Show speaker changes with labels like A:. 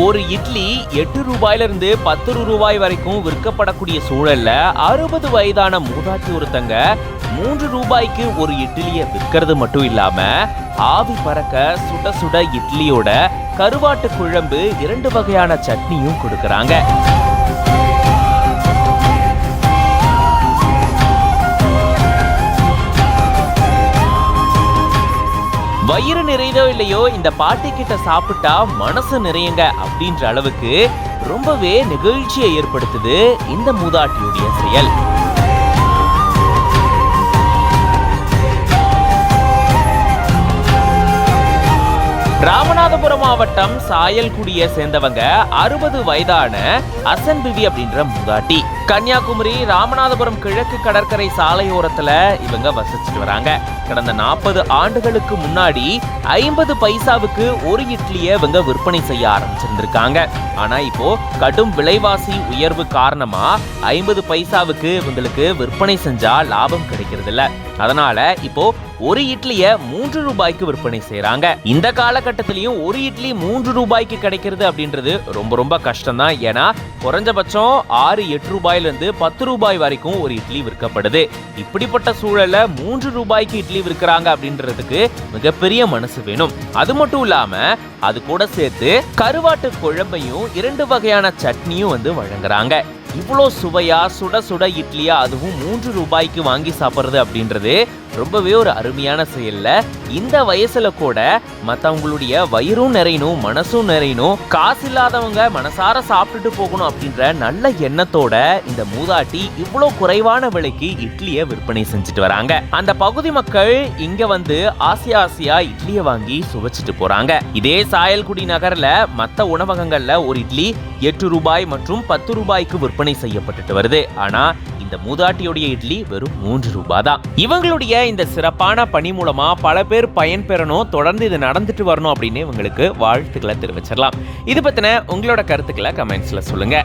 A: ஒரு இட்லி 8 ரூபாயில இருந்து 10 ரூபாய் வரைக்கும் விற்கப்படக்கூடிய சூழல்ல 60 வயதான மூதாட்டி ஒருத்தங்க 3 ரூபாய்க்கு ஒரு இட்லியை விற்கிறது மட்டும் இல்லாம ஆவி பறக்க சுட சுட இட்லியோட கருவாட்டு குழம்பு 2 வகையான சட்னியும் கொடுக்கறாங்க. வயிறு நிறையதோ இல்லையோ இந்த பாட்டி கிட்ட சாப்பிட்டா மனசு நிறையுங்க அப்படின்ற அளவுக்கு ரொம்பவே நெகிழ்ச்சியை ஏற்படுத்துது இந்த மூதாட்டியுடைய செயல். ராமநாதபுரம் மாவட்டம் சாயல்குடியை சேர்ந்தவங்க 60 வயதான அசன் பிவி அப்படின்ற மூதாட்டி. கன்னியாகுமரி ராமநாதபுரம் கிழக்கு கடற்கரை சாலையோரத்துல இவங்க வசிச்சுட்டு வராங்க. கடந்த 40 ஆண்டுகளுக்கு முன்னாடி 50 பைசாவுக்கு ஒரு இட்லியை இவங்க விற்பனை செய்ய ஆரம்பிச்சிருந்திருக்காங்க. ஆனா இப்போ கடும் விலைவாசி உயர்வு காரணமா 50 பைசாவுக்கு இவங்களுக்கு விற்பனை செஞ்சா லாபம் கிடைக்கிறது இல்ல. அதனால இப்போ ஒரு இட்லிய 3 ரூபாய்க்கு விற்பனை செய்யறாங்க. இந்த காலகட்டத்திலையும் ஒரு இட்லி 3 ரூபாய்க்கு கிடைக்கிறது அப்படின்றது ரொம்ப ரொம்ப கஷ்டம் தான். ஏன்னா குறைஞ்சபட்சம் 6-8 ரூபாயில இருந்து 10 ரூபாய் வரைக்கும் ஒரு இட்லி விற்கப்படுது. இப்படிப்பட்ட சூழல்ல 3 ரூபாய்க்கு இட்லி விற்கிறாங்க அப்படின்றதுக்கு மிகப்பெரிய மனசு வேணும். அது மட்டும் இல்லாம அது கூட சேர்த்து கருவாட்டு குழம்பையும் 2 வகையான சட்னியும் வழங்குறாங்க. இவ்வளோ சுவையா சுட சுட இட்லியா அதுவும் 3 ரூபாய்க்கு வாங்கி சாப்பிட்றது அப்படின்றது ரொம்பவே ஒரு அருமையான செயல்ல. இந்த வயசுல கூட மற்றவங்களுடைய வயிறும் நிறையணும் மனசும் நிறையணும், காசு இல்லாதவங்க மனசார சாப்பிட்டுட்டு போகணும் அப்படின்ற நல்ல எண்ணத்தோட இந்த மூதாட்டி இவ்வளோ குறைவான விலைக்கு இட்லியை விற்பனை செஞ்சுட்டு வராங்க. அந்த பகுதி மக்கள் இங்க ஆசையா இட்லியை வாங்கி சுவைச்சிட்டு போறாங்க. இதே சாயல்குடி நகர்ல மற்ற உணவகங்கள்ல ஒரு இட்லி 8 ரூபாய் மற்றும் 10 ரூபாய்க்கு விற்பனை செய்யப்பட்டுட்டு வருது. ஆனா இந்த மூதாட்டியுடைய இட்லி வெறும் 3 ரூபாய் தான். இவங்களுடைய இந்த சிறப்பான பணி மூலமா பல பேர் பயன் பெறணும், தொடர்ந்து இது நடந்துட்டு வரணும் அப்படின்னு இவங்களுக்கு வாழ்த்துக்களை தெரிவிச்சிடலாம். இது பத்தின உங்களோட கருத்துக்களை கமெண்ட்ஸ்ல சொல்லுங்க.